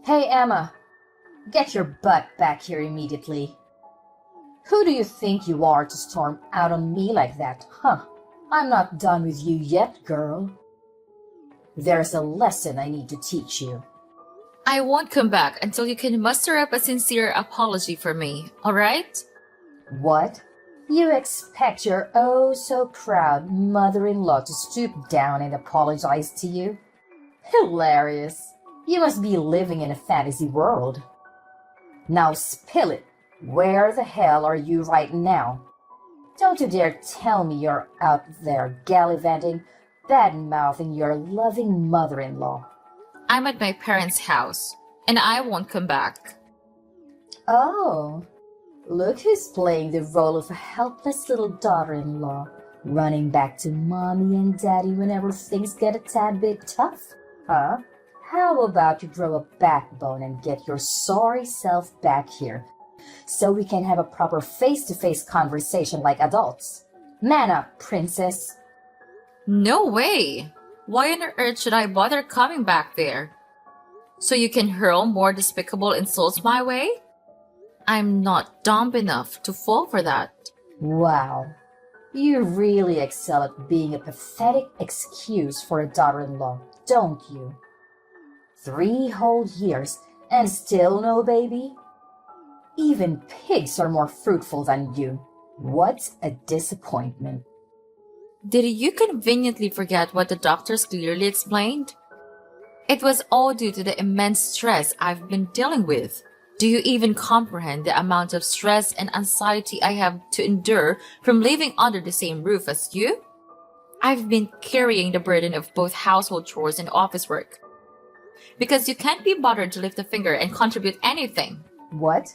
Hey, Emma, get your butt back here immediately. Who do you think you are to storm out on me like that, huh? I'm not done with you yet, girl. There's a lesson I need to teach you. I won't come back until you can muster up a sincere apology for me, alright? What? You expect your oh so proud mother-in-law to stoop down and apologize to you? Hilarious. You must be living in a fantasy world. Now spill it. Where the hell are you right now? Don't you dare tell me you're out there gallivanting, bad-mouthing your loving mother-in-law. I'm at my parents' house, and I won't come back. Oh, look who's playing the role of a helpless little daughter-in-law, running back to mommy and daddy whenever things get a tad bit tough, huh? How about you grow a backbone and get your sorry self back here, so we can have a proper face-to-face conversation like adults? Man up, princess. No way! Why on earth should I bother coming back there? So you can hurl more despicable insults my way? I'm not dumb enough to fall for that. Wow, you really excel at being a pathetic excuse for a daughter-in-law, don't you? 3 whole years and still no baby? Even pigs are more fruitful than you. What a disappointment. Did you conveniently forget what the doctors clearly explained? It was all due to the immense stress I've been dealing with. Do you even comprehend the amount of stress and anxiety I have to endure from living under the same roof as you? I've been carrying the burden of both household chores and office work. Because you can't be bothered to lift a finger and contribute anything. What?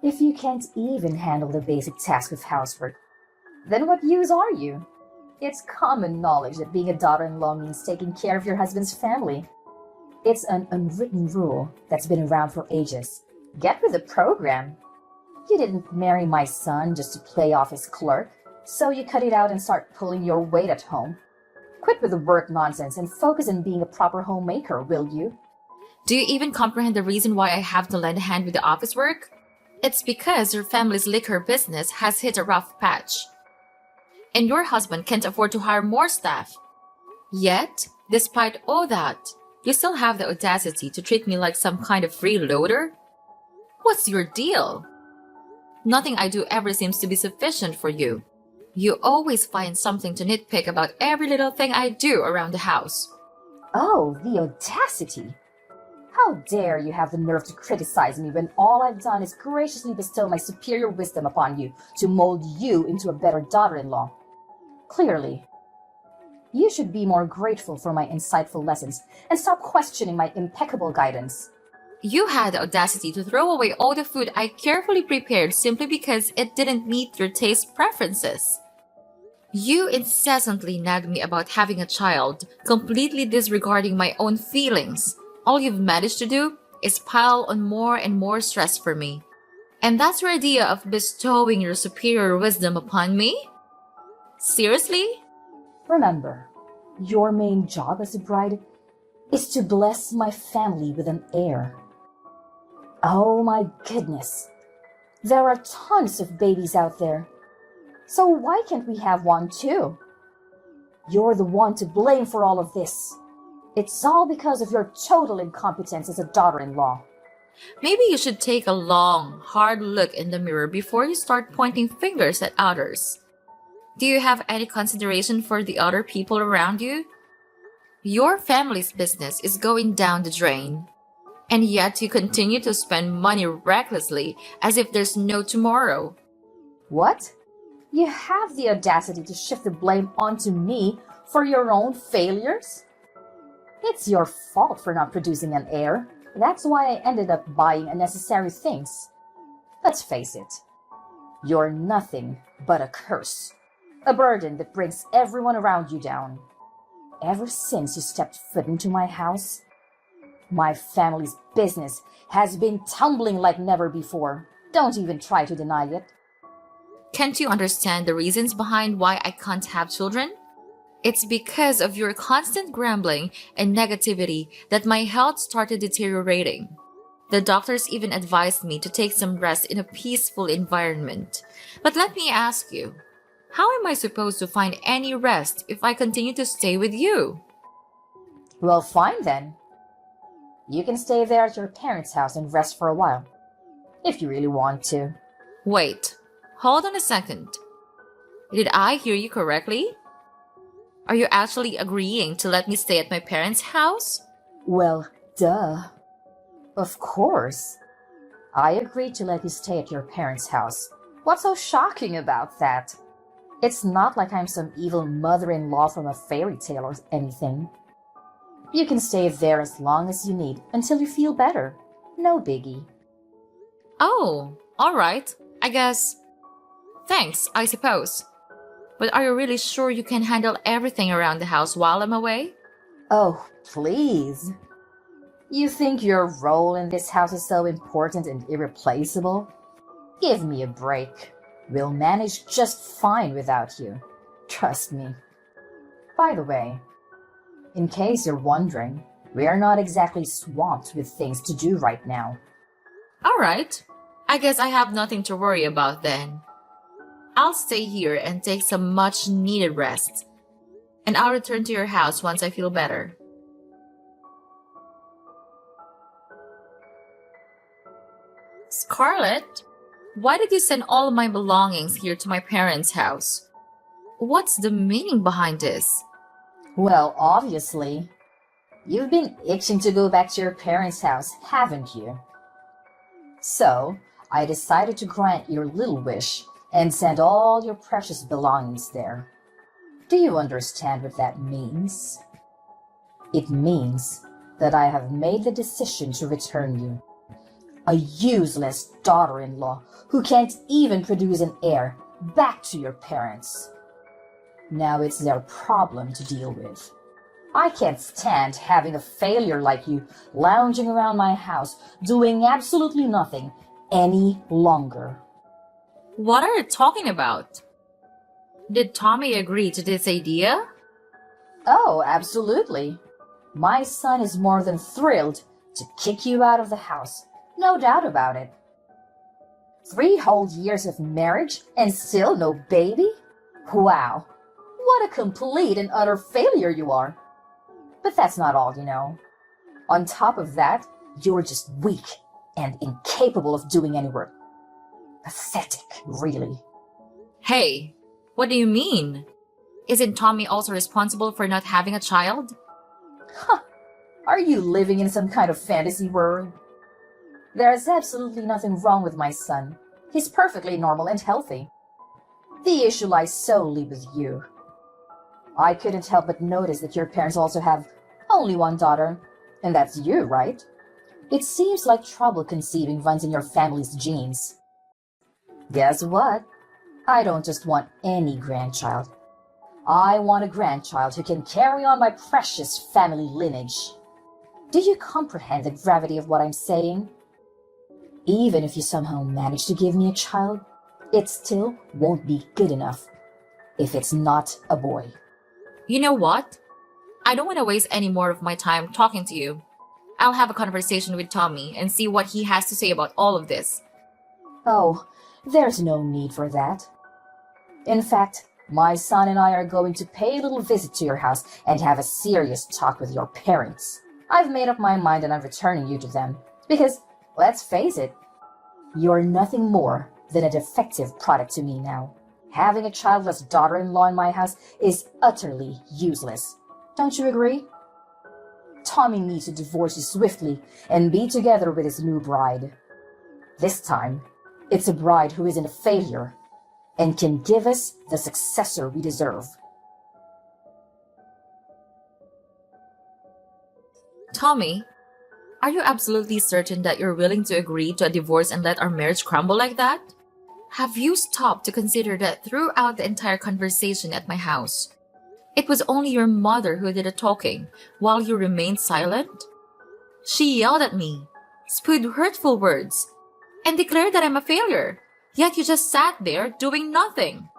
If you can't even handle the basic task of housework, then what use are you? It's common knowledge that being a daughter-in-law means taking care of your husband's family. It's an unwritten rule that's been around for ages. Get with the program. You didn't marry my son just to play office clerk, so you cut it out and start pulling your weight at home. Quit with the work nonsense and focus on being a proper homemaker, will you? Do you even comprehend the reason why I have to lend a hand with the office work? It's because your family's liquor business has hit a rough patch. And your husband can't afford to hire more staff. Yet, despite all that, you still have the audacity to treat me like some kind of freeloader? What's your deal? Nothing I do ever seems to be sufficient for you. You always find something to nitpick about every little thing I do around the house. Oh, the audacity! How dare you have the nerve to criticize me when all I've done is graciously bestow my superior wisdom upon you to mold you into a better daughter-in-law? Clearly, you should be more grateful for my insightful lessons and stop questioning my impeccable guidance. You had the audacity to throw away all the food I carefully prepared simply because it didn't meet your taste preferences. You incessantly nag me about having a child, completely disregarding my own feelings. All you've managed to do is pile on more and more stress for me. And that's your idea of bestowing your superior wisdom upon me? Seriously? Remember, your main job as a bride is to bless my family with an heir. Oh my goodness, there are tons of babies out there. So why can't we have one too? You're the one to blame for all of this. It's all because of your total incompetence as a daughter-in-law. Maybe you should take a long, hard look in the mirror before you start pointing fingers at others. Do you have any consideration for the other people around you? Your family's business is going down the drain. And yet you continue to spend money recklessly as if there's no tomorrow. What? You have the audacity to shift the blame onto me for your own failures? It's your fault for not producing an heir. That's why I ended up buying unnecessary things. Let's face it, you're nothing but a curse. A burden that brings everyone around you down. Ever since you stepped foot into my house, my family's business has been tumbling like never before. Don't even try to deny it. Can't you understand the reasons behind why I can't have children? It's because of your constant grumbling and negativity that my health started deteriorating. The doctors even advised me to take some rest in a peaceful environment. But let me ask you, how am I supposed to find any rest if I continue to stay with you? Well, fine then. You can stay there at your parents' house and rest for a while, if you really want to. Wait, hold on a second. Did I hear you correctly? Are you actually agreeing to let me stay at my parents' house? Well, duh. Of course. I agreed to let you stay at your parents' house. What's so shocking about that? It's not like I'm some evil mother-in-law from a fairy tale or anything. You can stay there as long as you need until you feel better. No biggie. Oh, alright, I guess. Thanks, I suppose. But are you really sure you can handle everything around the house while I'm away? Oh, please. You think your role in this house is so important and irreplaceable? Give me a break. We'll manage just fine without you. Trust me. By the way, in case you're wondering, we are not exactly swamped with things to do right now. Alright, I guess I have nothing to worry about then. I'll stay here and take some much needed rest. And I'll return to your house once I feel better. Scarlett, why did you send all of my belongings here to my parents' house? What's the meaning behind this? Well, obviously, you've been itching to go back to your parents' house, haven't you? So, I decided to grant your little wish and send all your precious belongings there. Do you understand what that means? It means that I have made the decision to return you. A useless daughter-in-law who can't even produce an heir back to your parents. Now it's their problem to deal with. I can't stand having a failure like you lounging around my house doing absolutely nothing any longer. What are you talking about? Did Tommy agree to this idea? Oh, absolutely. My son is more than thrilled to kick you out of the house. No doubt about it. 3 whole years of marriage and still no baby? Wow. What a complete and utter failure you are. But that's not all, you know. On top of that, you're just weak and incapable of doing any work. Pathetic, really. Hey, what do you mean? Isn't Tommy also responsible for not having a child? Huh. Are you living in some kind of fantasy world? There's absolutely nothing wrong with my son. He's perfectly normal and healthy. The issue lies solely with you. I couldn't help but notice that your parents also have only one daughter, and that's you, right? It seems like trouble conceiving runs in your family's genes. Guess what? I don't just want any grandchild. I want a grandchild who can carry on my precious family lineage. Do you comprehend the gravity of what I'm saying? Even if you somehow manage to give me a child, it still won't be good enough if it's not a boy. You know what? I don't want to waste any more of my time talking to you. I'll have a conversation with Tommy and see what he has to say about all of this. Oh, there's no need for that. In fact, my son and I are going to pay a little visit to your house and have a serious talk with your parents. I've made up my mind and I'm returning you to them. Because, let's face it, you're nothing more than a defective product to me now. Having a childless daughter-in-law in my house is utterly useless. Don't you agree? Tommy needs to divorce you swiftly and be together with his new bride. This time, it's a bride who isn't a failure and can give us the successor we deserve. Tommy, are you absolutely certain that you're willing to agree to a divorce and let our marriage crumble like that? Have you stopped to consider that throughout the entire conversation at my house, it was only your mother who did the talking while you remained silent? She yelled at me, spewed hurtful words, and declared that I'm a failure, yet you just sat there doing nothing.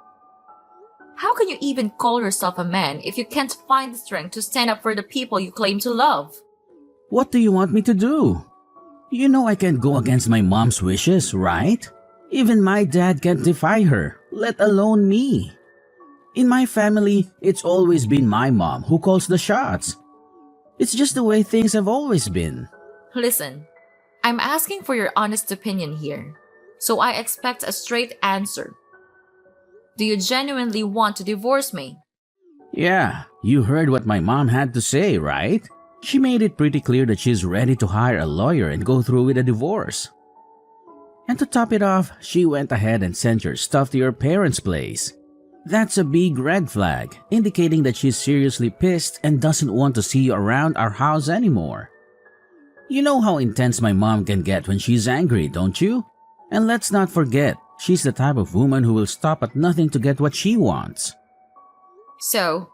How can you even call yourself a man if you can't find the strength to stand up for the people you claim to love? What do you want me to do? You know I can't go against my mom's wishes, right? Even my dad can't defy her, let alone me. In my family, it's always been my mom who calls the shots. It's just the way things have always been. Listen, I'm asking for your honest opinion here, so I expect a straight answer. Do you genuinely want to divorce me? Yeah, you heard what my mom had to say, right? She made it pretty clear that she's ready to hire a lawyer and go through with a divorce. And to top it off, she went ahead and sent your stuff to your parents' place. That's a big red flag, indicating that she's seriously pissed and doesn't want to see you around our house anymore. You know how intense my mom can get when she's angry, don't you? And let's not forget, she's the type of woman who will stop at nothing to get what she wants. So,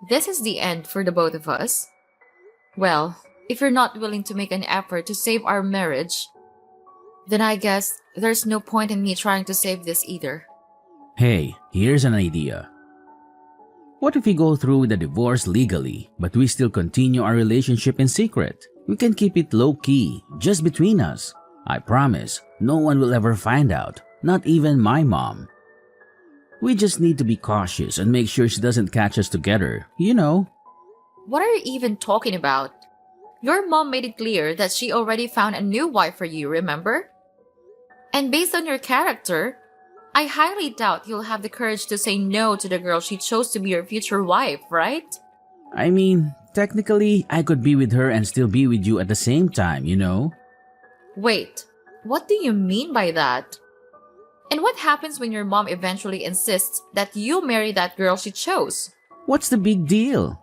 this is the end for the both of us? Well, if you're not willing to make an effort to save our marriage, then I guess there's no point in me trying to save this either. Hey, here's an idea. What if we go through with the divorce legally, but we still continue our relationship in secret? We can keep it low-key, just between us. I promise, no one will ever find out, not even my mom. We just need to be cautious and make sure she doesn't catch us together, you know. What are you even talking about? Your mom made it clear that she already found a new wife for you, remember? And based on your character, I highly doubt you'll have the courage to say no to the girl she chose to be your future wife, right? I mean, technically, I could be with her and still be with you at the same time, you know? Wait, what do you mean by that? And what happens when your mom eventually insists that you marry that girl she chose? What's the big deal?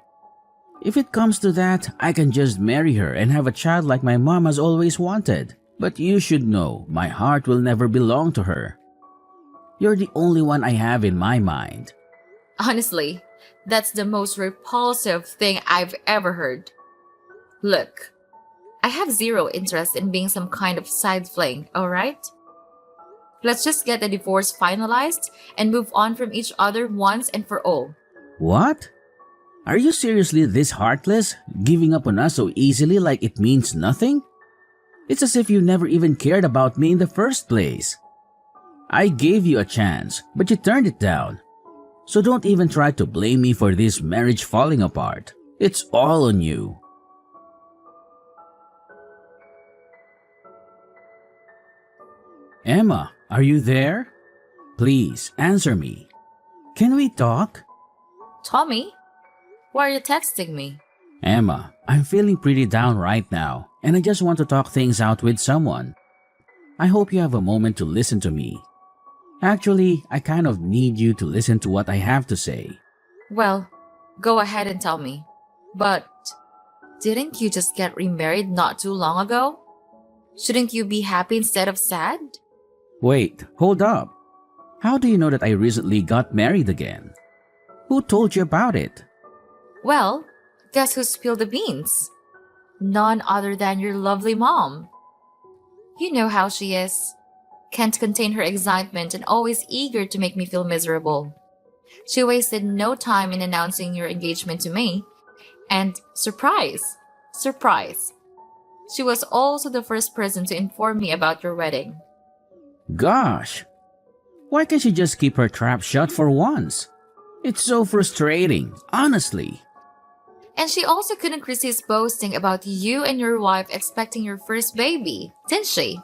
If it comes to that, I can just marry her and have a child like my mom has always wanted. But you should know, my heart will never belong to her. You're the only one I have in my mind. Honestly, that's the most repulsive thing I've ever heard. Look, I have zero interest in being some kind of side fling, alright? Let's just get the divorce finalized and move on from each other once and for all. What? Are you seriously this heartless, giving up on us so easily like it means nothing? It's as if you never even cared about me in the first place. I gave you a chance, but you turned it down. So don't even try to blame me for this marriage falling apart. It's all on you. Emma, are you there? Please, answer me. Can we talk? Tommy? Why are you texting me? Emma, I'm feeling pretty down right now, and I just want to talk things out with someone. I hope you have a moment to listen to me. Actually, I kind of need you to listen to what I have to say. Well, go ahead and tell me. But didn't you just get remarried not too long ago? Shouldn't you be happy instead of sad? Wait, hold up. How do you know that I recently got married again? Who told you about it? Well, guess who spilled the beans? None other than your lovely mom. You know how she is. Can't contain her excitement and always eager to make me feel miserable. She wasted no time in announcing your engagement to me. And surprise, surprise, she was also the first person to inform me about your wedding. Gosh, why can't she just keep her trap shut for once? It's so frustrating, honestly. And she also couldn't resist boasting about you and your wife expecting your first baby, didn't she?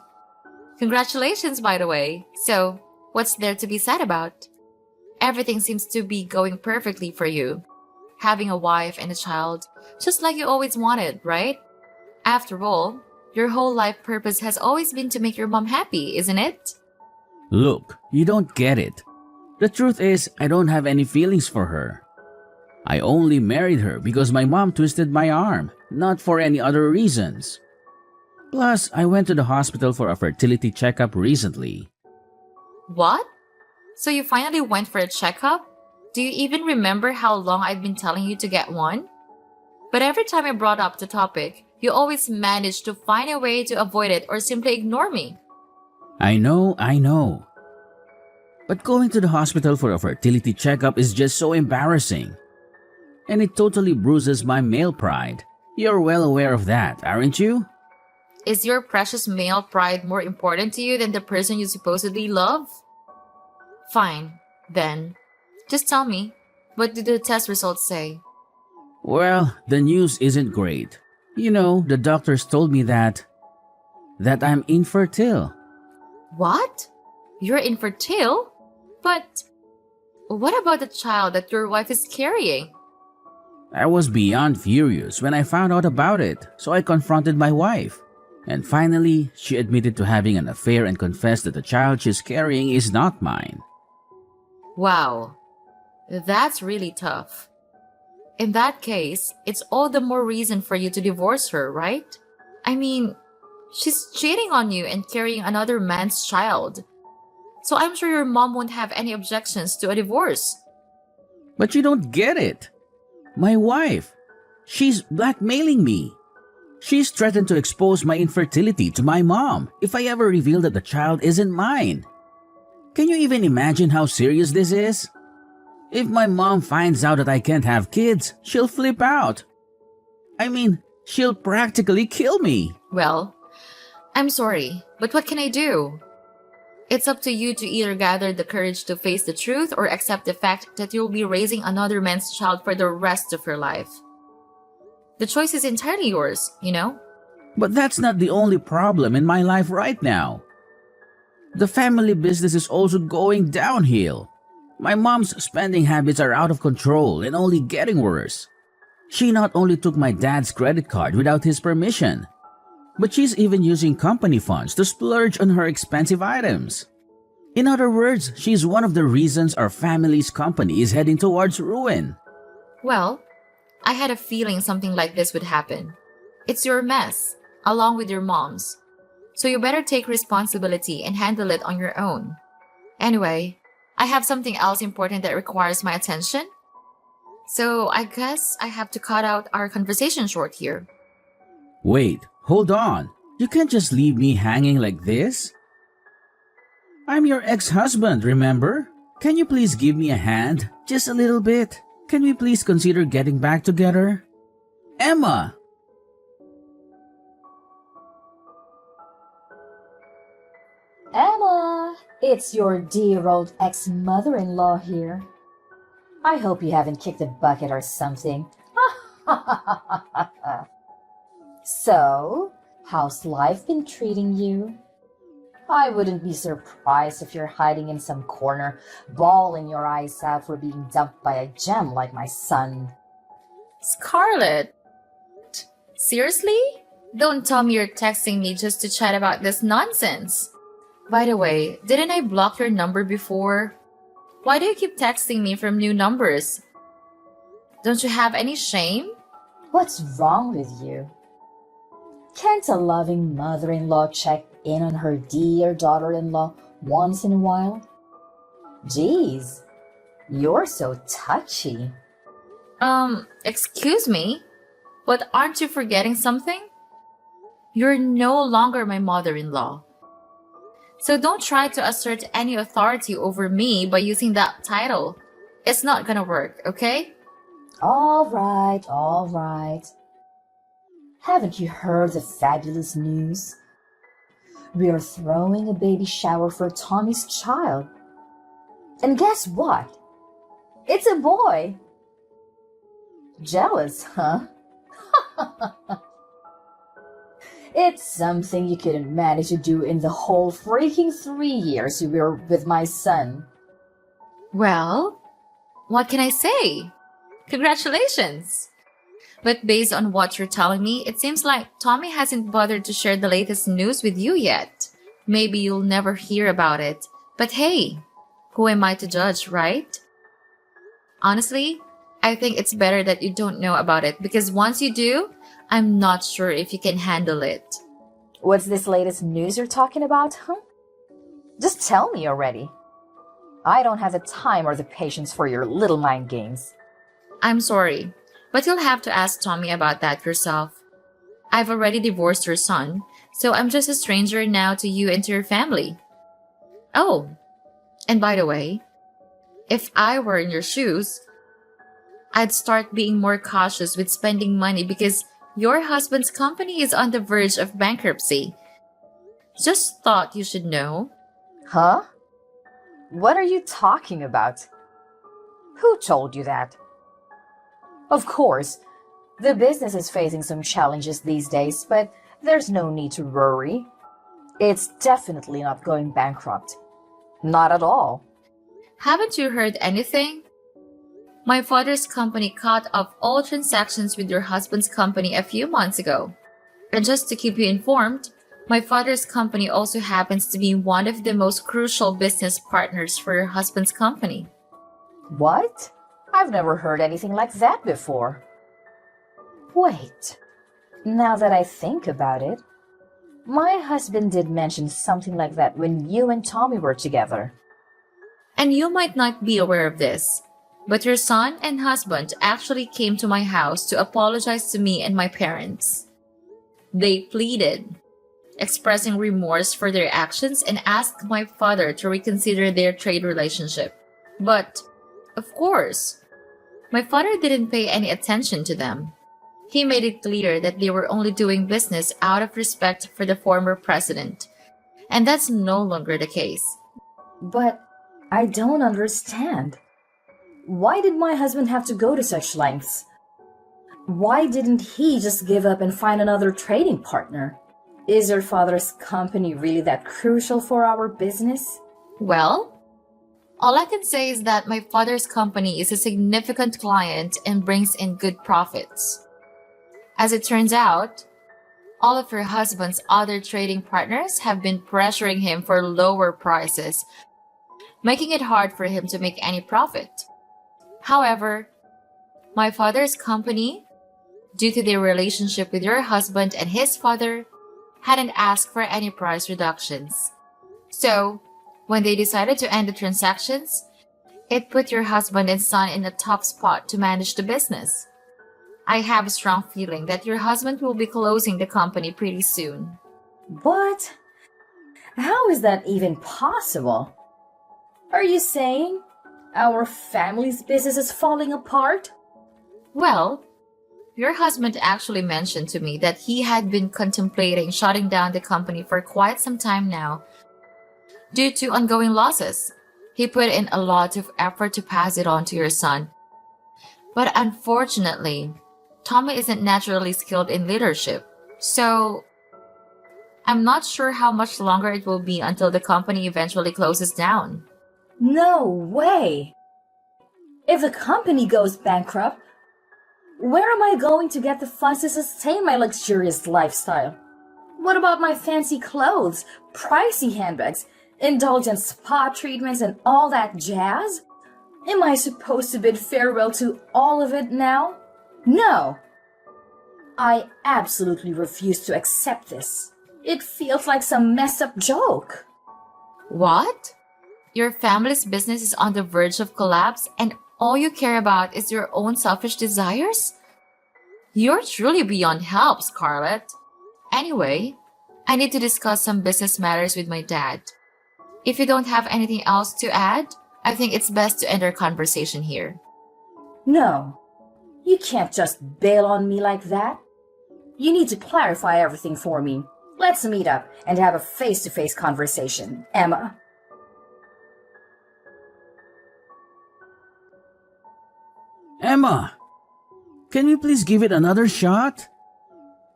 Congratulations, by the way. So, what's there to be sad about? Everything seems to be going perfectly for you. Having a wife and a child, just like you always wanted, right? After all, your whole life purpose has always been to make your mom happy, isn't it? Look, you don't get it. The truth is, I don't have any feelings for her. I only married her because my mom twisted my arm, not for any other reasons. Plus, I went to the hospital for a fertility checkup recently. What? So you finally went for a checkup? Do you even remember how long I've been telling you to get one? But every time I brought up the topic, you always managed to find a way to avoid it or simply ignore me. I know. But going to the hospital for a fertility checkup is just so embarrassing. And it totally bruises my male pride. You're well aware of that, aren't you? Is your precious male pride more important to you than the person you supposedly love? Fine, then. Just tell me, what did the test results say? Well, the news isn't great. You know, the doctors told me that I'm infertile. What? You're infertile? But what about the child that your wife is carrying? I was beyond furious when I found out about it, so I confronted my wife. And finally, she admitted to having an affair and confessed that the child she's carrying is not mine. Wow, that's really tough. In that case, it's all the more reason for you to divorce her, right? I mean, she's cheating on you and carrying another man's child. So I'm sure your mom won't have any objections to a divorce. But you don't get it. My wife, she's blackmailing me. She's threatened to expose my infertility to my mom if I ever reveal that the child isn't mine. Can you even imagine how serious this is? If my mom finds out that I can't have kids, she'll flip out. I mean, she'll practically kill me. Well, I'm sorry, but what can I do? It's up to you to either gather the courage to face the truth or accept the fact that you'll be raising another man's child for the rest of your life. The choice is entirely yours, you know? But that's not the only problem in my life right now. The family business is also going downhill. My mom's spending habits are out of control and only getting worse. She not only took my dad's credit card without his permission, but she's even using company funds to splurge on her expensive items. In other words, she's one of the reasons our family's company is heading towards ruin. Well, I had a feeling something like this would happen. It's your mess, along with your mom's. So you better take responsibility and handle it on your own. Anyway, I have something else important that requires my attention. So I guess I have to cut out our conversation short here. Wait, hold on. You can't just leave me hanging like this. I'm your ex-husband, remember? Can you please give me a hand? Just a little bit. Can we please consider getting back together? Emma! Emma, it's your dear old ex-mother-in-law here. I hope you haven't kicked a bucket or something. So, how's life been treating you? I wouldn't be surprised if you're hiding in some corner, bawling your eyes out for being dumped by a gem like my son. Scarlett! Seriously? Don't tell me you're texting me just to chat about this nonsense. By the way, didn't I block your number before? Why do you keep texting me from new numbers? Don't you have any shame? What's wrong with you? Can't a loving mother-in-law check in on her dear daughter-in-law once in a while? Geez, you're so touchy. Excuse me? But aren't you forgetting something? You're no longer my mother-in-law. So don't try to assert any authority over me by using that title. It's not gonna work, okay? All right. Haven't you heard the fabulous news? We're throwing a baby shower for Tommy's child. And guess what? It's a boy. Jealous, huh? It's something you couldn't manage to do in the whole freaking 3 years you were with my son. Well, what can I say? Congratulations! But based on what you're telling me, it seems like Tommy hasn't bothered to share the latest news with you yet. Maybe you'll never hear about it. But hey, who am I to judge, right? Honestly, I think it's better that you don't know about it because once you do, I'm not sure if you can handle it. What's this latest news you're talking about, huh? Just tell me already. I don't have the time or the patience for your little mind games. I'm sorry, but you'll have to ask Tommy about that yourself. I've already divorced your son, so I'm just a stranger now to you and to your family. Oh, and by the way, if I were in your shoes, I'd start being more cautious with spending money because Your husband's company is on the verge of bankruptcy. Just thought you should know. Huh? What are you talking about? Who told you that? Of course, the business is facing some challenges these days, but there's no need to worry. It's definitely not going bankrupt. Not at all. Haven't you heard anything? My father's company cut off all transactions with your husband's company a few months ago. And just to keep you informed, my father's company also happens to be one of the most crucial business partners for your husband's company. What? I've never heard anything like that before. Wait, now that I think about it, my husband did mention something like that when you and Tommy were together. And you might not be aware of this, but your son and husband actually came to my house to apologize to me and my parents. They pleaded, expressing remorse for their actions, and asked my father to reconsider their trade relationship. But, of course, my father didn't pay any attention to them. He made it clear that they were only doing business out of respect for the former president, and that's no longer the case. But I don't understand. Why did my husband have to go to such lengths? Why didn't he just give up and find another trading partner? Is your father's company really that crucial for our business? Well, all I can say is that my father's company is a significant client and brings in good profits. As it turns out, all of her husband's other trading partners have been pressuring him for lower prices, making it hard for him to make any profit. However, my father's company, due to their relationship with your husband and his father, hadn't asked for any price reductions. So, when they decided to end the transactions, it put your husband and son in a tough spot to manage the business. I have a strong feeling that your husband will be closing the company pretty soon. What? How is that even possible? Are you saying our family's business is falling apart? Well, your husband actually mentioned to me that he had been contemplating shutting down the company for quite some time now. Due to ongoing losses, he put in a lot of effort to pass it on to your son. But unfortunately, Tommy isn't naturally skilled in leadership, so I'm not sure how much longer it will be until the company eventually closes down. No way! If the company goes bankrupt, where am I going to get the funds to sustain my luxurious lifestyle? What about my fancy clothes, pricey handbags, indulgent spa treatments, and all that jazz? Am I supposed to bid farewell to all of it now? No! I absolutely refuse to accept this. It feels like some messed up joke. What? Your family's business is on the verge of collapse and all you care about is your own selfish desires? You're truly beyond help, Scarlett. Anyway, I need to discuss some business matters with my dad. If you don't have anything else to add, I think it's best to end our conversation here. No, you can't just bail on me like that. You need to clarify everything for me. Let's meet up and have a face-to-face conversation, Emma. Emma, can we please give it another shot?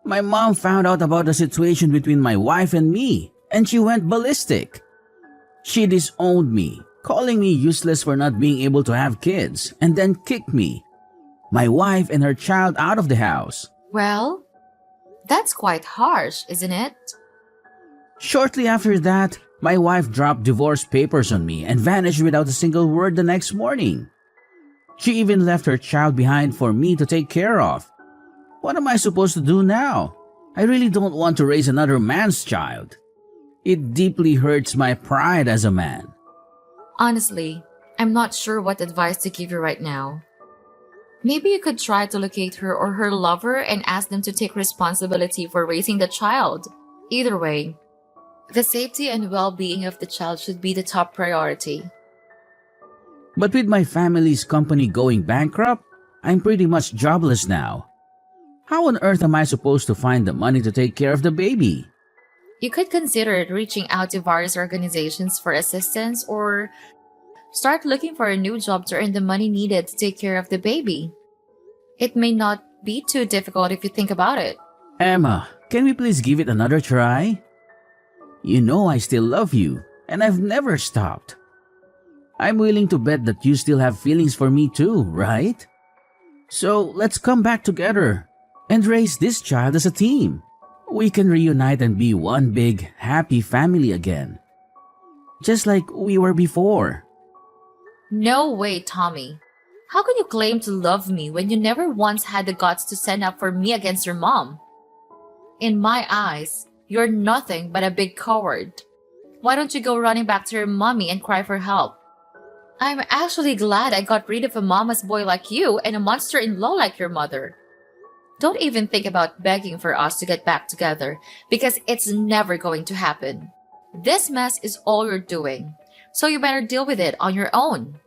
My mom found out about the situation between my wife and me, and she went ballistic. She disowned me, calling me useless for not being able to have kids, and then kicked me, my wife and her child out of the house. Well, that's quite harsh, isn't it? Shortly after that, my wife dropped divorce papers on me and vanished without a single word the next morning. She even left her child behind for me to take care of. What am I supposed to do now? I really don't want to raise another man's child. It deeply hurts my pride as a man. Honestly, I'm not sure what advice to give you right now. Maybe you could try to locate her or her lover and ask them to take responsibility for raising the child. Either way, the safety and well-being of the child should be the top priority. But with my family's company going bankrupt, I'm pretty much jobless now. How on earth am I supposed to find the money to take care of the baby? You could consider reaching out to various organizations for assistance or start looking for a new job to earn the money needed to take care of the baby. It may not be too difficult if you think about it. Emma, can we please give it another try? You know I still love you, and I've never stopped. I'm willing to bet that you still have feelings for me too, right? So let's come back together and raise this child as a team. We can reunite and be one big, happy family again. Just like we were before. No way, Tommy. How can you claim to love me when you never once had the guts to stand up for me against your mom? In my eyes, you're nothing but a big coward. Why don't you go running back to your mommy and cry for help? I'm actually glad I got rid of a mama's boy like you and a monster-in-law like your mother. Don't even think about begging for us to get back together because it's never going to happen. This mess is all you're doing, so you better deal with it on your own.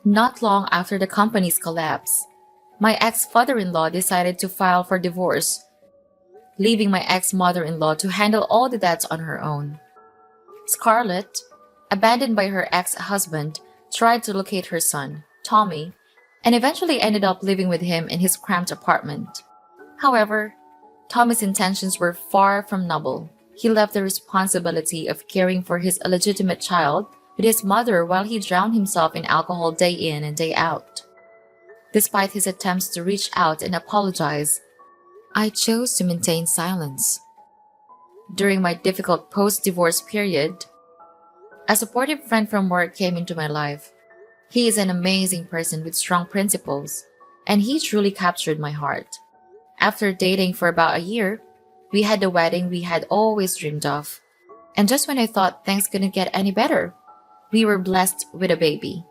Not long after the company's collapse, my ex-father-in-law decided to file for divorce, leaving my ex-mother-in-law to handle all the debts on her own. Scarlett, abandoned by her ex-husband, tried to locate her son, Tommy, and eventually ended up living with him in his cramped apartment. However, Tommy's intentions were far from noble. He left the responsibility of caring for his illegitimate child with his mother while he drowned himself in alcohol day in and day out. Despite his attempts to reach out and apologize, I chose to maintain silence. During my difficult post-divorce period, a supportive friend from work came into my life. He is an amazing person with strong principles, and he truly captured my heart. After dating for about a year, we had the wedding we had always dreamed of. And just when I thought things couldn't get any better, we were blessed with a baby.